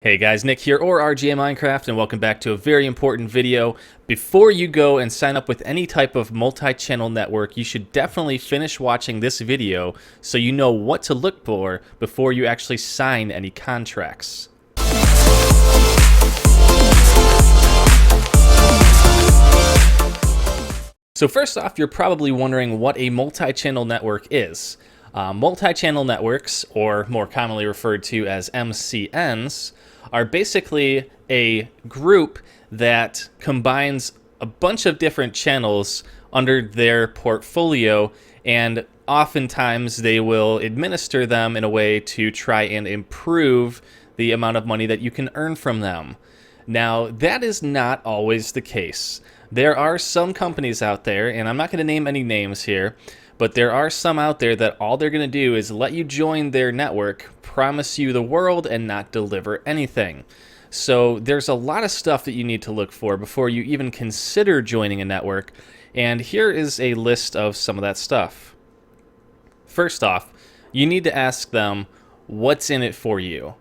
Hey guys, Nick here, or RGA Minecraft, and welcome back to a very important video. Before you go and sign up with any type of multi-channel network, you should definitely finish watching this video so you know what to look for before you actually sign any contracts. So first off, you're probably wondering what a multi-channel network is. Multi-channel networks, or more commonly referred to as MCNs, are basically a group that combines a bunch of different channels under their portfolio, and oftentimes they will administer them in a way to try and improve the amount of money that you can earn from them. Now, that is not always the case. There are some companies out there, and I'm not going to name any names here, but there are some out there that all they're going to do is let you join their network, promise you the world, and not deliver anything. So there's a lot of stuff that you need to look for before you even consider joining a network, and here is a list of some of that stuff. First off, you need to ask them, what's in it for you?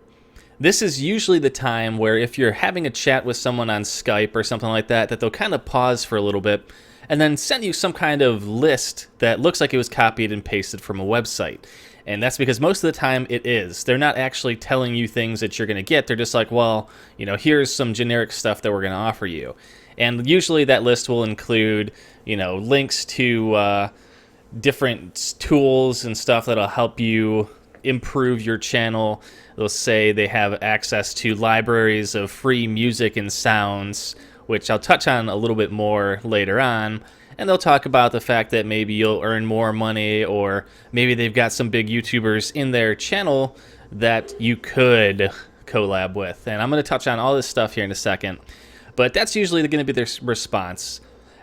This is usually the time where if you're having a chat with someone on Skype or something like that, that they'll kind of pause for a little bit and then send you some kind of list that looks like it was copied and pasted from a website. And that's because most of the time it is. They're not actually telling you things that you're going to get. They're just like, well, here's some generic stuff that we're going to offer you. And usually that list will include, links to different tools and stuff that'll help you improve your channel. They'll say they have access to libraries of free music and sounds, which I'll touch on a little bit more later on. And they'll talk about the fact that maybe you'll earn more money, or maybe they've got some big YouTubers in their channel that you could collab with. And I'm going to touch on all this stuff here in a second. But that's usually going to be their response.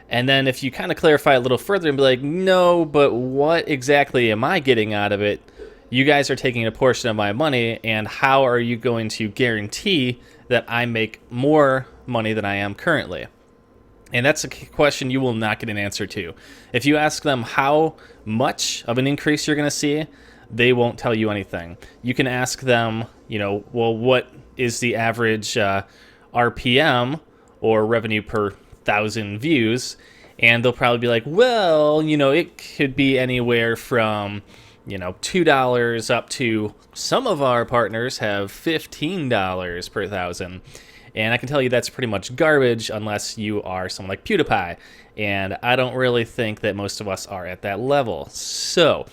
And then if you kind of clarify a little further and be like, no, but what exactly am I getting out of it? You guys are taking a portion of my money, and how are you going to guarantee that I make more money than I am currently? And that's a question you will not get an answer to. If you ask them how much of an increase you're going to see, they won't tell you anything. You can ask them, well, what is the average RPM, or revenue per 1,000 views? And they'll probably be like, well, it could be anywhere from $2 up to, some of our partners have $15 per 1,000. And I can tell you that's pretty much garbage unless you are someone like PewDiePie. And I don't really think that most of us are at that level. So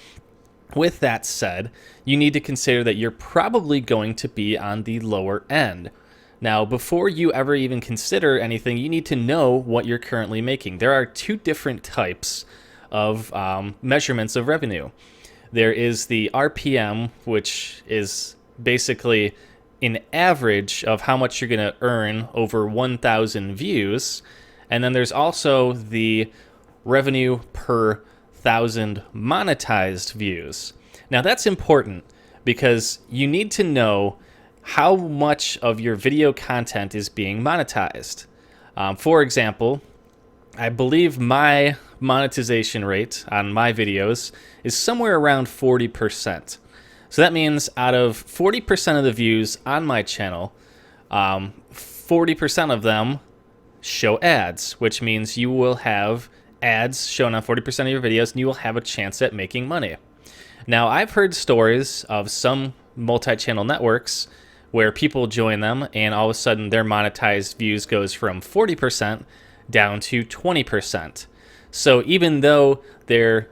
with that said, you need to consider that you're probably going to be on the lower end. Now, before you ever even consider anything, you need to know what you're currently making. There are two different types of measurements of revenue. There is the RPM, which is basically an average of how much you're going to earn over 1,000 views. And then there's also the revenue per 1,000 monetized views. Now that's important because you need to know how much of your video content is being monetized. For example, I believe my monetization rate on my videos is somewhere around 40%. So that means out of 40% of the views on my channel, 40% of them show ads, which means you will have ads shown on 40% of your videos and you will have a chance at making money. Now, I've heard stories of some multi-channel networks where people join them and all of a sudden their monetized views goes from 40% down to 20%. So even though their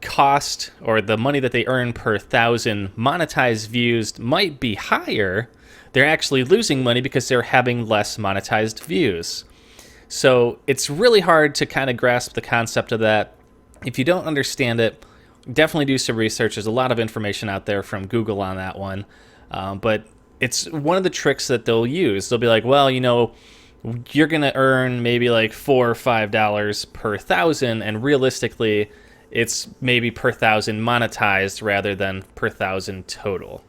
cost, or the money that they earn per 1,000 monetized views, might be higher, they're actually losing money because they're having less monetized views. So it's really hard to kind of grasp the concept of that. If you don't understand it, definitely do some research. There's a lot of information out there from Google on that one. But it's one of the tricks that they'll use. They'll be like, well, you're going to earn maybe like $4 or $5 per 1,000, and realistically, it's maybe per 1,000 monetized rather than per 1,000 total.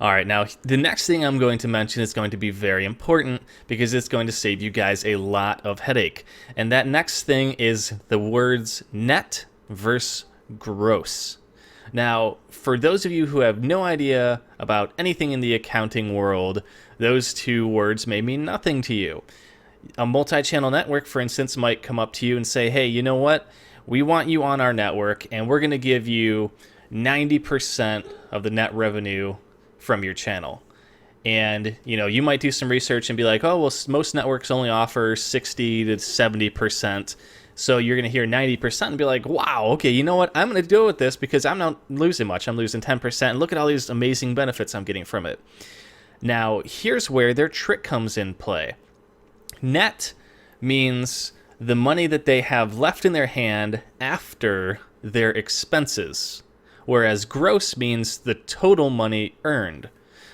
All right, now the next thing I'm going to mention is going to be very important because it's going to save you guys a lot of headache. And that next thing is the words net versus gross. Now, for those of you who have no idea about anything in the accounting world, those two words may mean nothing to you. A multi-channel network, for instance, might come up to you and say, hey, you know what? We want you on our network, and we're going to give you 90% of the net revenue from your channel. And, you might do some research and be like, oh, well, most networks only offer 60 to 70%. So you're going to hear 90% and be like, wow, okay, you know what? I'm going to go with this because I'm not losing much. I'm losing 10%. And look at all these amazing benefits I'm getting from it. Now, here's where their trick comes in play. Net means the money that they have left in their hand after their expenses, whereas gross means the total money earned.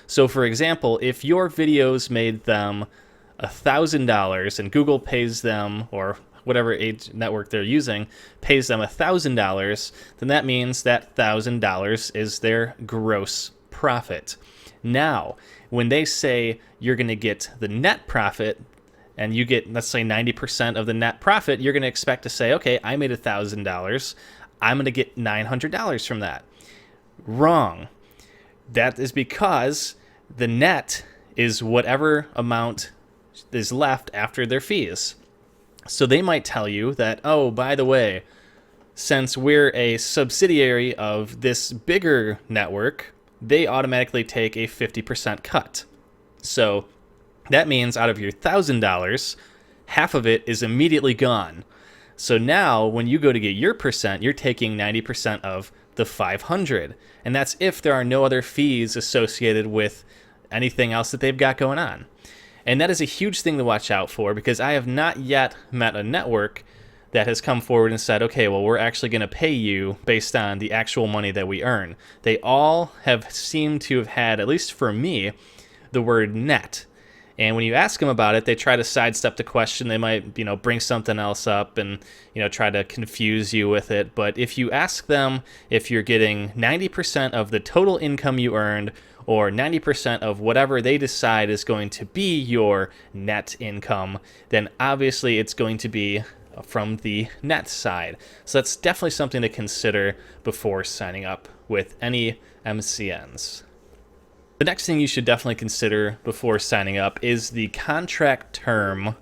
So, for example, if your videos made them $1,000 and Google pays them, or whatever network they're using, pays them $1,000, then that means that $1,000 is their gross profit. Now, when they say you're going to get the net profit, and you get, let's say, 90% of the net profit, you're going to expect to say, okay, I made $1,000. I'm going to get $900 from that. Wrong. That is because the net is whatever amount is left after their fees. So they might tell you that, oh, by the way, since we're a subsidiary of this bigger network, they automatically take a 50% cut. So that means out of your $1,000, half of it is immediately gone. So now when you go to get your percent, you're taking 90% of the 500. And that's if there are no other fees associated with anything else that they've got going on. And that is a huge thing to watch out for, because I have not yet met a network that has come forward and said, okay, well, we're actually going to pay you based on the actual money that we earn. They all have seemed to have had, at least for me, the word net. And when you ask them about it, they try to sidestep the question. They might, bring something else up and, try to confuse you with it. But if you ask them if you're getting 90% of the total income you earned, or 90% of whatever they decide is going to be your net income, then obviously it's going to be from the net side. So that's definitely something to consider before signing up with any MCNs. The next thing you should definitely consider before signing up is the contract term,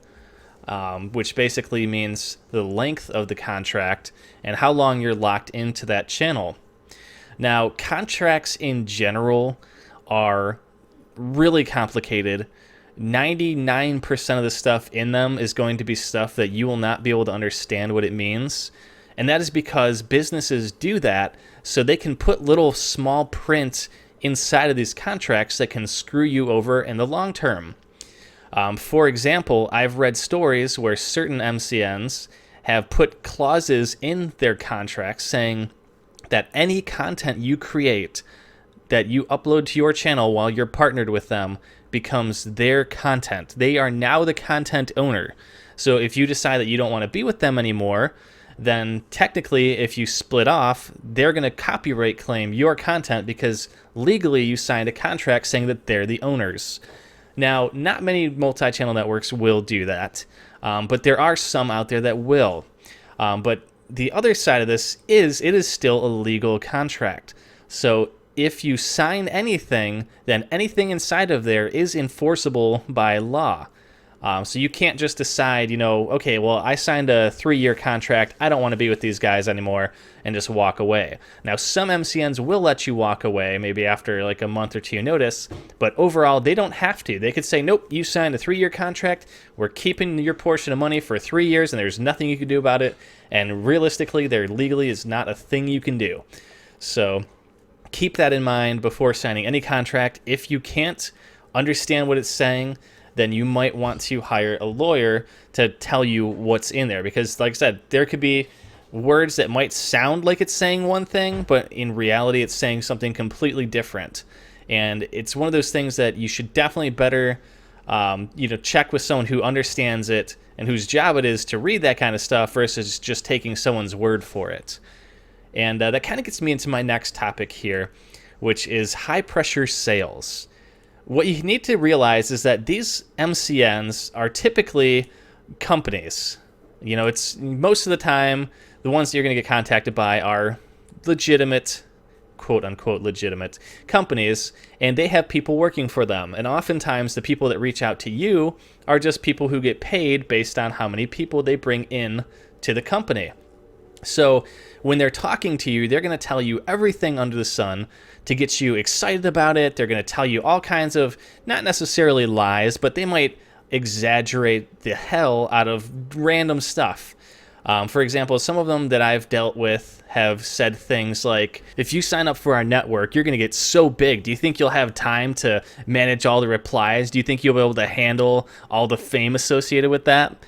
which basically means the length of the contract and how long you're locked into that channel. Now, contracts in general are really complicated. 99% of the stuff in them is going to be stuff that you will not be able to understand what it means. And that is because businesses do that so they can put little small print inside of these contracts that can screw you over in the long term. For example, I've read stories where certain MCNs have put clauses in their contracts saying that any content you create that you upload to your channel while you're partnered with them becomes their content. They are now the content owner. So if you decide that you don't want to be with them anymore, then technically if you split off, they're going to copyright claim your content because legally you signed a contract saying that they're the owners. Now, not many multi-channel networks will do that, but there are some out there that will. But the other side of this is it is still a legal contract. So if you sign anything, then anything inside of there is enforceable by law. So you can't just decide, okay, well, I signed a 3-year contract. I don't want to be with these guys anymore and just walk away. Now, some MCNs will let you walk away, maybe after like a month or two notice, but overall, they don't have to. They could say, nope, you signed a 3-year contract. We're keeping your portion of money for 3 years, and there's nothing you can do about it. And realistically, there legally is not a thing you can do. So keep that in mind before signing any contract. If you can't understand what it's saying, then you might want to hire a lawyer to tell you what's in there. Because, like I said, there could be words that might sound like it's saying one thing, but in reality, it's saying something completely different. And it's one of those things that you should definitely better, check with someone who understands it and whose job it is to read that kind of stuff versus just taking someone's word for it. And that kind of gets me into my next topic here, which is high-pressure sales. What you need to realize is that these MCNs are typically companies. It's most of the time the ones that you're going to get contacted by are legitimate quote unquote legitimate companies, and they have people working for them. And oftentimes the people that reach out to you are just people who get paid based on how many people they bring in to the company. So when they're talking to you, they're going to tell you everything under the sun to get you excited about it. They're going to tell you all kinds of, not necessarily lies, but they might exaggerate the hell out of random stuff. For example, some of them that I've dealt with have said things like, if you sign up for our network, you're going to get so big. Do you think you'll have time to manage all the replies? Do you think you'll be able to handle all the fame associated with that?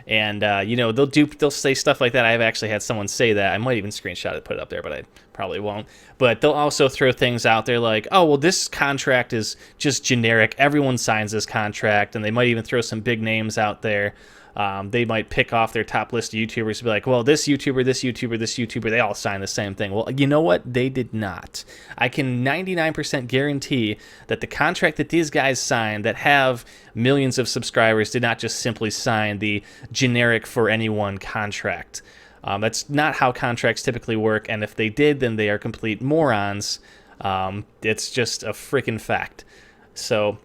And, they'll say stuff like that. I've actually had someone say that. I might even screenshot it, put it up there, but I probably won't. But they'll also throw things out there like, oh, well, this contract is just generic. Everyone signs this contract. And they might even throw some big names out there. They might pick off their top list of YouTubers to be like, well, this YouTuber, they all sign the same thing. Well, you know what? They did not. I can 99% guarantee that the contract that these guys signed that have millions of subscribers did not just simply sign the generic for anyone contract. That's not how contracts typically work, and if they did, then they are complete morons. It's just a freaking fact. So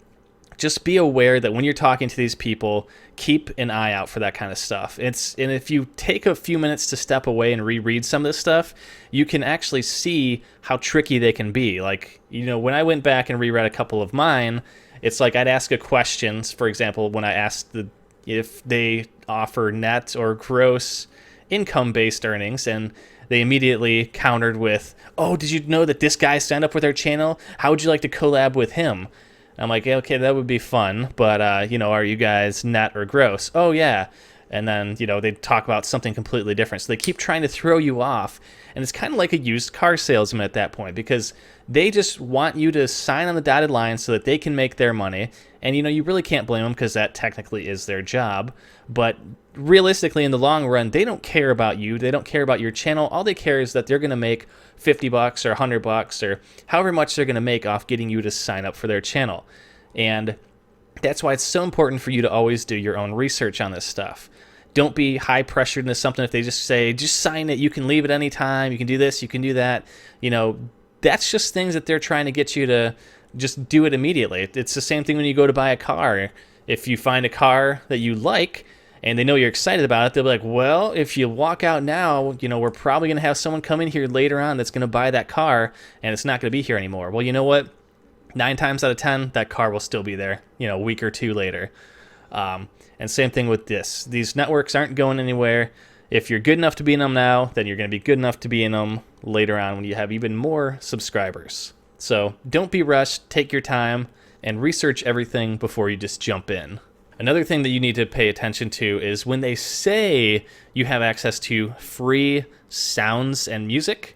just be aware that when you're talking to these people, keep an eye out for that kind of stuff. And if you take a few minutes to step away and reread some of this stuff, you can actually see how tricky they can be. Like, when I went back and reread a couple of mine, it's like I'd ask a question. For example, when I asked if they offer net or gross income-based earnings, and they immediately countered with, oh, did you know that this guy signed up with our channel? How would you like to collab with him? I'm like, okay, that would be fun, but, are you guys net or gross? Oh, yeah. And then, they talk about something completely different. So they keep trying to throw you off. And it's kind of like a used car salesman at that point, because they just want you to sign on the dotted line so that they can make their money. And, you really can't blame them, because that technically is their job. But realistically, in the long run, they don't care about you. They don't care about your channel. All they care is that they're going to make $50 or $100 or however much they're going to make off getting you to sign up for their channel. And that's why it's so important for you to always do your own research on this stuff. Don't be high pressured into something if they just say, just sign it, you can leave at any time, you can do this, you can do that. That's just things that they're trying to get you to just do it immediately. It's the same thing when you go to buy a car. If you find a car that you like, and they know you're excited about it, they'll be like, well, if you walk out now, we're probably going to have someone come in here later on that's going to buy that car, and it's not going to be here anymore. Well, you know what? 9 times out of 10, that car will still be there, a week or two later. And same thing with this. These networks aren't going anywhere. If you're good enough to be in them now, then you're going to be good enough to be in them later on when you have even more subscribers. So don't be rushed. Take your time and research everything before you just jump in. Another thing that you need to pay attention to is when they say you have access to free sounds and music,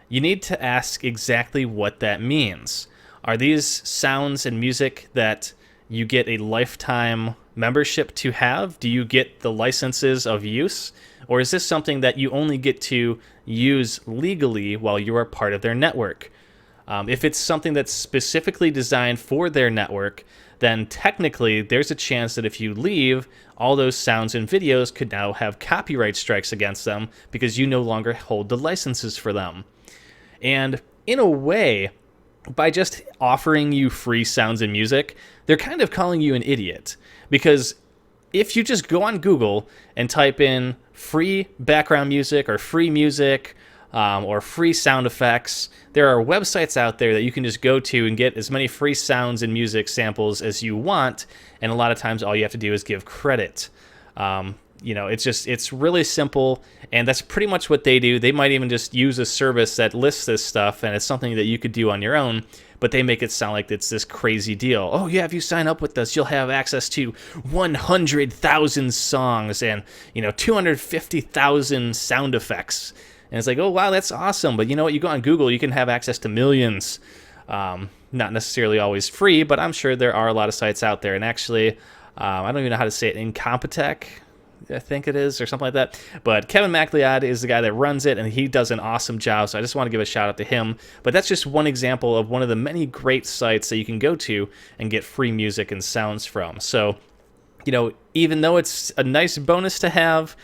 you need to ask exactly what that means. Are these sounds and music that you get a lifetime membership to have? Do you get the licenses of use? Or is this something that you only get to use legally while you are part of their network? If it's something that's specifically designed for their network, then technically there's a chance that if you leave, all those sounds and videos could now have copyright strikes against them because you no longer hold the licenses for them. And in a way, by just offering you free sounds and music, they're kind of calling you an idiot. Because if you just go on Google and type in free background music or free music or free sound effects, there are websites out there that you can just go to and get as many free sounds and music samples as you want. And a lot of times all you have to do is give credit. It's really simple, and that's pretty much what they do. They might even just use a service that lists this stuff, and it's something that you could do on your own, but they make it sound like it's this crazy deal. Oh yeah, if you sign up with us, you'll have access to 100,000 songs and 250,000 sound effects. And it's like, oh wow, that's awesome. But you know what? You go on Google, you can have access to millions. Not necessarily always free, but I'm sure there are a lot of sites out there. And actually, I don't even know how to say it, Incompetech, I think it is, or something like that. But Kevin MacLeod is the guy that runs it, and he does an awesome job. So I just want to give a shout out to him. But that's just one example of one of the many great sites that you can go to and get free music and sounds from. So, even though it's a nice bonus to have,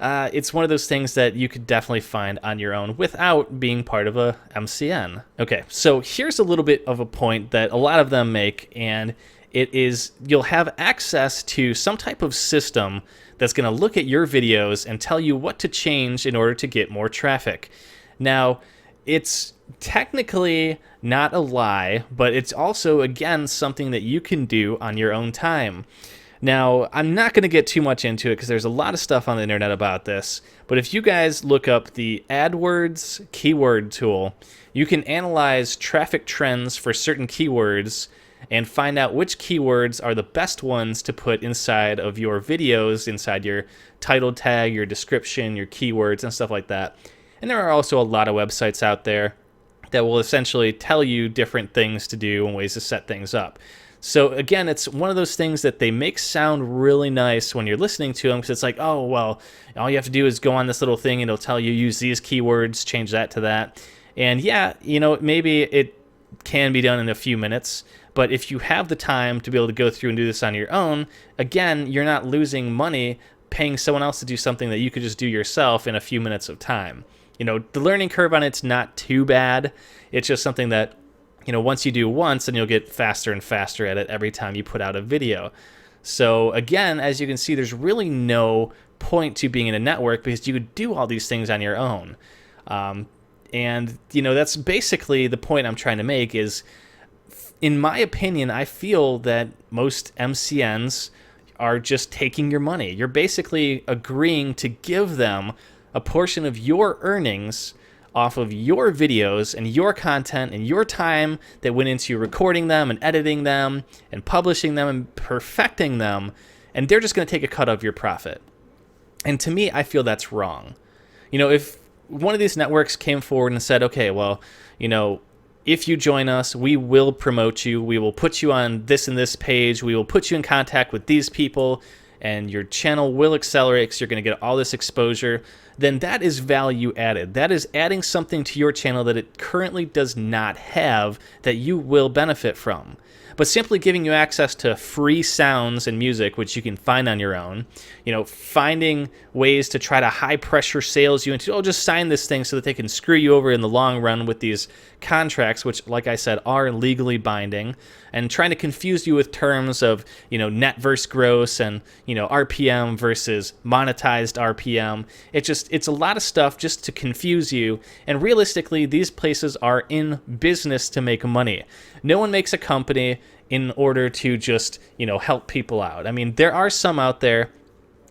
it's one of those things that you could definitely find on your own without being part of a MCN. Okay, so here's a little bit of a point that a lot of them make, and it is you'll have access to some type of system that's going to look at your videos and tell you what to change in order to get more traffic. Now, it's technically not a lie, but it's also, again, something that you can do on your own time. Now, I'm not going to get too much into it because there's a lot of stuff on the internet about this, but if you guys look up the AdWords keyword tool, you can analyze traffic trends for certain keywords and find out which keywords are the best ones to put inside of your videos, inside your title tag, your description, your keywords, and stuff like that. And there are also a lot of websites out there that will essentially tell you different things to do and ways to set things up. So again, it's one of those things that they make sound really nice when you're listening to them, because it's like, oh, well, all you have to do is go on this little thing and it'll tell you use these keywords, change that to that. And yeah, maybe it can be done in a few minutes, but if you have the time to be able to go through and do this on your own, again, you're not losing money paying someone else to do something that you could just do yourself in a few minutes of time. The learning curve on it's not too bad. It's just something that, once you do once, then you'll get faster and faster at it every time you put out a video. So again, as you can see, there's really no point to being in a network because you could do all these things on your own. And that's basically the point I'm trying to make is, in my opinion, I feel that most MCNs are just taking your money. You're basically agreeing to give them a portion of your earnings off of your videos and your content and your time that went into recording them and editing them and publishing them and perfecting them, and they're just going to take a cut of your profit. And to me, I feel that's wrong. If one of these networks came forward and said, okay, well, if you join us, we will promote you, we will put you on this and this page, we will put you in contact with these people, and your channel will accelerate because you're going to get all this exposure, then that is value added. That is adding something to your channel that it currently does not have that you will benefit from. But simply giving you access to free sounds and music, which you can find on your own, finding ways to try to high pressure sales you into, just sign this thing so that they can screw you over in the long run with these contracts, which, like I said, are legally binding, and trying to confuse you with terms of, net versus gross and, RPM versus monetized RPM. It's a lot of stuff just to confuse you. And realistically, these places are in business to make money. No one makes a company in order to just, help people out. I mean, there are some out there.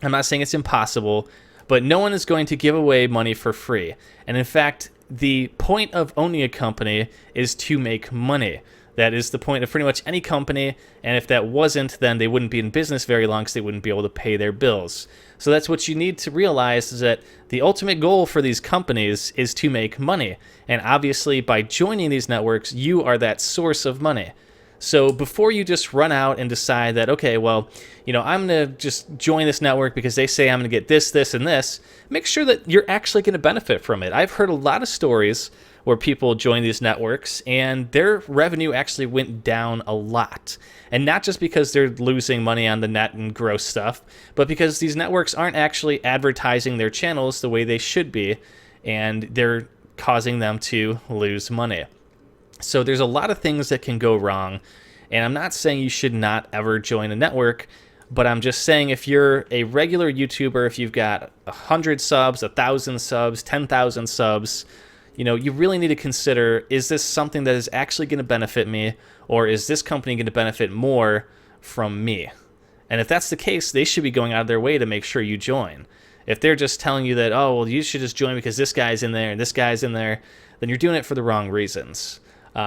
I'm not saying it's impossible, but no one is going to give away money for free. And in fact, the point of owning a company is to make money. That is the point of pretty much any company, and if that wasn't, then they wouldn't be in business very long because they wouldn't be able to pay their bills. So that's what you need to realize, is that the ultimate goal for these companies is to make money. And obviously, by joining these networks, you are that source of money. So before you just run out and decide that, okay, well, I'm going to just join this network because they say I'm going to get this, this, and this, make sure that you're actually going to benefit from it. I've heard a lot of stories where people join these networks and their revenue actually went down a lot. And not just because they're losing money on the net and gross stuff, but because these networks aren't actually advertising their channels the way they should be, and they're causing them to lose money. So there's a lot of things that can go wrong, and I'm not saying you should not ever join a network, but I'm just saying if you're a regular YouTuber, if you've got 100 subs, 1,000 subs, 10,000 subs, you really need to consider, is this something that is actually going to benefit me, or is this company going to benefit more from me? And if that's the case, they should be going out of their way to make sure you join. If they're just telling you that, oh, well, you should just join because this guy's in there and this guy's in there, then you're doing it for the wrong reasons.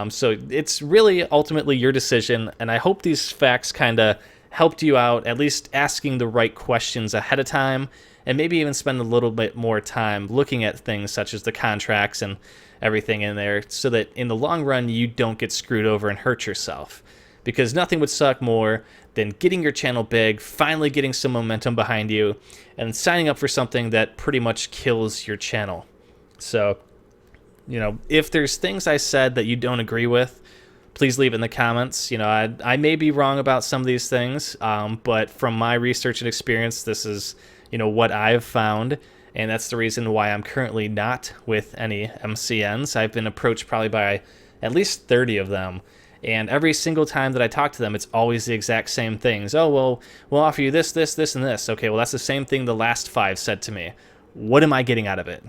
So it's really ultimately your decision, and I hope these facts kind of helped you out, at least asking the right questions ahead of time, and maybe even spend a little bit more time looking at things such as the contracts and everything in there, so that in the long run you don't get screwed over and hurt yourself. Because nothing would suck more than getting your channel big, finally getting some momentum behind you, and signing up for something that pretty much kills your channel. So, if there's things I said that you don't agree with, please leave it in the comments. I may be wrong about some of these things, but from my research and experience, this is, what I've found. And that's the reason why I'm currently not with any MCNs. I've been approached probably by at least 30 of them. And every single time that I talk to them, it's always the exact same things. Oh, well, we'll offer you this, this, this, and this. Okay, well, that's the same thing the last 5 said to me. What am I getting out of it?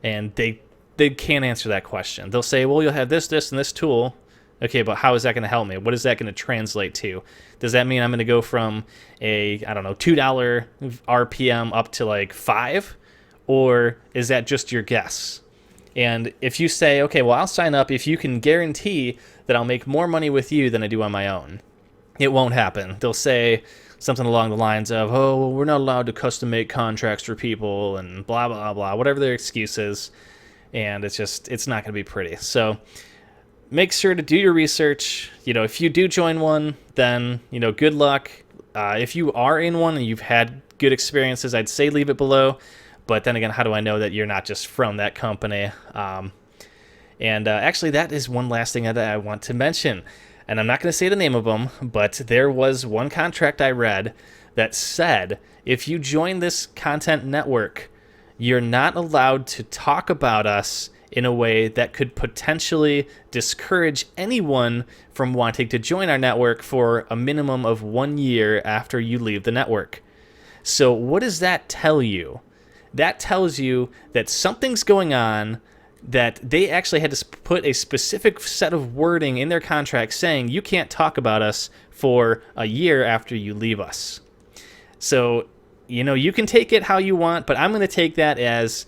And they can't answer that question. They'll say, well, you'll have this, this, and this tool. Okay, but how is that going to help me? What is that going to translate to? Does that mean I'm going to go from a, I don't know, $2 RPM up to like 5? Or is that just your guess? And if you say, okay, well, I'll sign up if you can guarantee that I'll make more money with you than I do on my own, it won't happen. They'll say something along the lines of, oh, well, we're not allowed to custom make contracts for people and blah, blah, blah, whatever their excuse is. And it's not going to be pretty. So make sure to do your research. If you do join one, then, good luck. If you are in one and you've had good experiences, I'd say leave it below. But then again, how do I know that you're not just from that company? Actually, that is one last thing that I want to mention. And I'm not going to say the name of them, but there was one contract I read that said, if you join this content network, you're not allowed to talk about us in a way that could potentially discourage anyone from wanting to join our network for a minimum of 1 year after you leave the network. So what does that tell you? That tells you that something's going on, that they actually had to put a specific set of wording in their contract saying you can't talk about us for a year after you leave us. So, you can take it how you want, but I'm going to take that as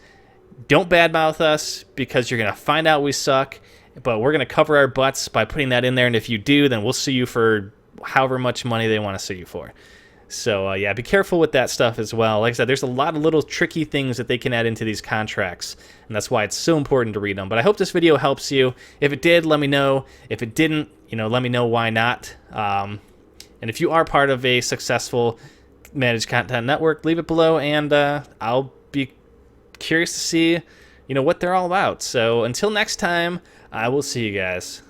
don't badmouth us because you're going to find out we suck, but we're going to cover our butts by putting that in there. And if you do, then we'll sue you for however much money they want to sue you for. So, yeah, be careful with that stuff as well. Like I said, there's a lot of little tricky things that they can add into these contracts, and that's why it's so important to read them. But I hope this video helps you. If it did, let me know. If it didn't, let me know why not. And if you are part of a successful managed content network, leave it below, and I'll be curious to see, what they're all about. So until next time, I will see you guys.